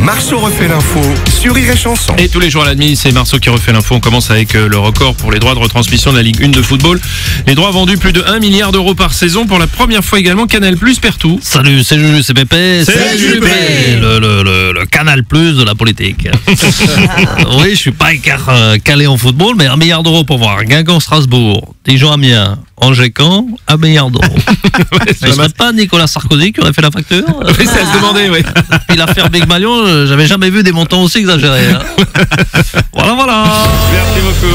Marceau refait l'info sur Rire et Chanson. Et tous les jours à la demi, c'est Marceau qui refait l'info. On commence avec le record pour les droits de retransmission de la Ligue 1 de football. Les droits vendus plus de 1 milliard d'euros par saison. Pour la première fois également, Canal Plus perd tout. Salut, c'est Juju, c'est Pépé. C'est Juppé. Le Canal Plus de la politique. Oui, je suis pas calé en football, mais 1 milliard d'euros pour voir Guingamp-Strasbourg, Dijon-Amiens, Angers-Caen, 1 milliard d'euros. Ce serait pas Nicolas Sarkozy qui aurait fait la facture? Oui, ça se demandait, oui. Puis l'affaire Big Malion, j'avais jamais vu des montants aussi exagérés. Hein. Voilà. Merci beaucoup.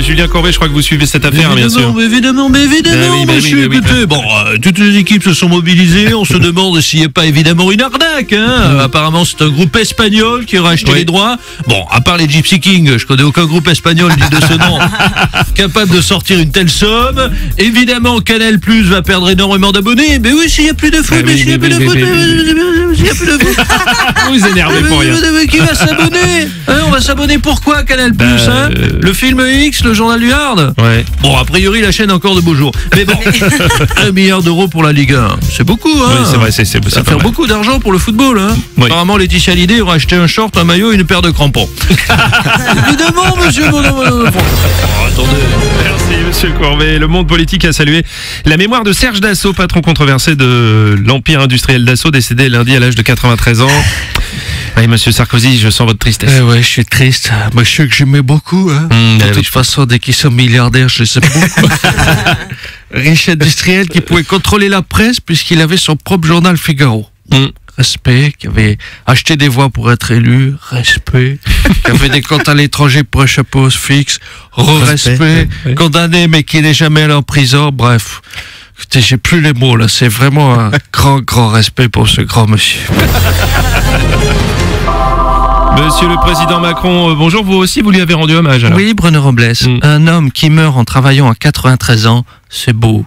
Julien Courbet, je crois que vous suivez cette affaire, bien sûr. Évidemment, monsieur. Écoutez, bon, toutes les équipes se sont mobilisées. On se demande s'il n'y a pas évidemment une arnaque. Hein. Apparemment, c'est un groupe espagnol qui aurait acheté les droits. Bon, à part les Gypsy Kings, je connais aucun groupe espagnol dit de ce nom capable de sortir une telle somme. Évidemment, Canal Plus va perdre énormément d'abonnés. Mais oui, s'il n'y a plus de foot, s'il n'y a plus de foot, vous énervez pour rien. Qui va s'abonner? On va s'abonner pourquoi Canal Plus? Le film X, le journal du Hard? Ouais. Bon, a priori, la chaîne a encore de beaux jours. Mais bon, 1 milliard d'euros pour la Ligue 1, c'est beaucoup, hein? Oui, c'est vrai, c'est ça va faire beaucoup d'argent pour le football, hein? Oui. Apparemment, Laetitia Hallyday aura acheté un short, un maillot et une paire de crampons. Évidemment, monsieur. Attendez. Merci, monsieur Courbet. Le monde politique a salué la mémoire de Serge Dassault, patron controversé de l'empire industriel Dassault, décédé lundi à l'âge de 93 ans. Oui, monsieur Sarkozy, je sens votre tristesse. Ouais, je suis triste. Monsieur que j'aimais beaucoup, hein. De toute façon, dès qu'ils sont milliardaires, je les aime beaucoup. Riche industriel qui pouvait contrôler la presse puisqu'il avait son propre journal Figaro. Respect, qui avait acheté des voix pour être élu, respect, qui avait des comptes à l'étranger pour échapper au fixe, respect, condamné mais qui n'est jamais allé en prison, bref. Écoutez, j'ai plus les mots là, c'est vraiment un grand respect pour ce grand monsieur. Monsieur le président Macron, bonjour, vous aussi, vous lui avez rendu hommage alors. Oui, Bruno Robles, un homme qui meurt en travaillant à 93 ans, c'est beau.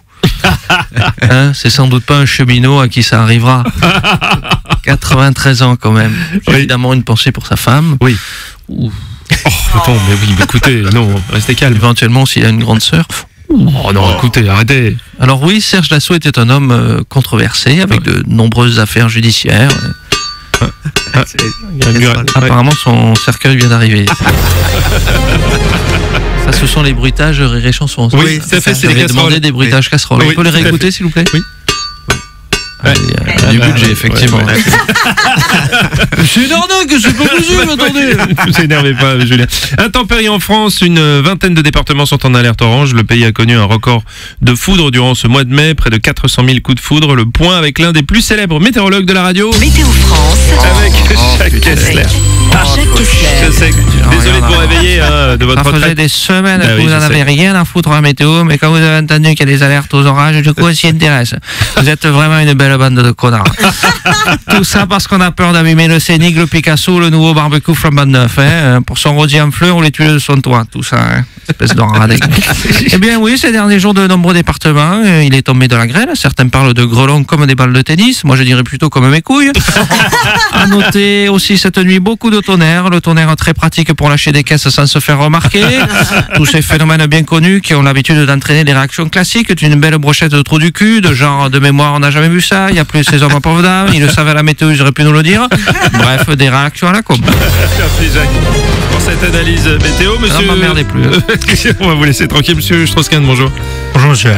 Hein, c'est sans doute pas un cheminot à qui ça arrivera. 93 ans quand même. Oui. Évidemment une pensée pour sa femme. Oui. Ou Bon, mais oui, mais écoutez, non, restez calme. éventuellement s'il a une grande sœur. Oh non, écoutez, arrêtez. Alors oui, Serge Dassault était un homme controversé avec de nombreuses affaires judiciaires. Apparemment son cercueil vient d'arriver. Ça, ce sont les bruitages Rire et Chanson. Oui, ça fait, c'est les casseroles. Demandé des bruitages casseroles. Oui, On peut les réécouter, s'il vous plaît? Oui. Il y a du budget, effectivement. C'est une arnaque, c'est pas possible, attendez. Ne vous énervez pas, Julien. Intempéries en France, une vingtaine de départements sont en alerte orange. Le pays a connu un record de foudre durant ce mois de mai, près de 400 000 coups de foudre. Le point avec l'un des plus célèbres météorologues de la radio. Météo France. Avec Jacques Kessler. Jacques Kessler. Je sais, désolé de vous réveiller de votre Ça faisait retraite. des semaines Ah que oui, vous je n'en avez sais. rien à foutre à la météo, mais quand vous avez entendu qu'il y a des alertes aux orages, du coup, on s'y intéresse. Vous êtes vraiment une belle bande de connards. Tout ça parce qu'on a peur d'abîmer le Scénic, le Picasso, le nouveau barbecue flambant neuf. Hein. Pour son rosier en fleurs ou les tuiles de son toit, tout ça. Hein. Espèce d'enradé. Eh bien oui, ces derniers jours de nombreux départements, il est tombé de la grêle. Certains parlent de grelons comme des balles de tennis. Moi, je dirais plutôt comme mes couilles. À noter aussi cette nuit beaucoup de tonnerre. Le tonnerre très pratique pour lâcher des caisses sans se faire remarquer. Tous ces phénomènes bien connus qui ont l'habitude d'entraîner des réactions classiques d'une belle brochette de trou du cul, de genre de mémoire, on n'a jamais vu ça. Il n'y a plus ces hommes à pauvres dames. Ils le savaient à la météo, ils auraient pu nous le dire. Bref, des réactions à la com. Merci Jacques pour cette analyse météo, monsieur. Non, m'emmerdez plus. On va vous laisser tranquille, monsieur Strauss-Kahn, bonjour. Bonjour, monsieur.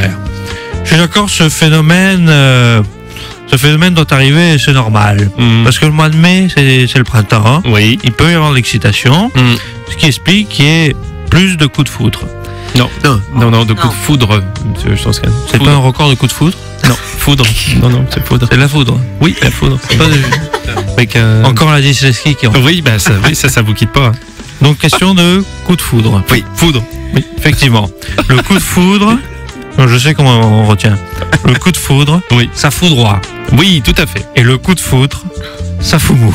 Je suis d'accord, ce phénomène doit arriver, c'est normal. Parce que le mois de mai, c'est le printemps. Hein. Oui. Il peut y avoir de l'excitation, ce qui explique qu'il y ait plus de coups de foudre. Non, de coups de foudre, monsieur Strauss-Kahn. C'est pas un record de coups de foudre? Non, foudre. Non, c'est foudre. C'est de la foudre. Oui, la foudre. Pas de... Avec Encore la dyslexie qui en... Oui, bah ça vous quitte pas. Hein. Donc question de coup de foudre. Oui, foudre. Oui, effectivement. Le coup de foudre, je sais comment on retient. Le coup de foudre, Oui. ça foudroie. Oui, tout à fait. Et le coup de foudre, ça fout mou.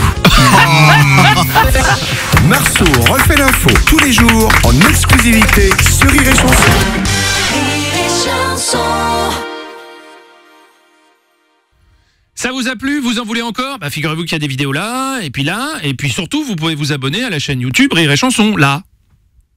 Marceau refait l'info tous les jours en exclusivité sur Rire et Chanson. Ça vous a plu? Vous en voulez encore? Bah figurez-vous qu'il y a des vidéos là, et puis surtout, vous pouvez vous abonner à la chaîne YouTube Rire et Chanson, là.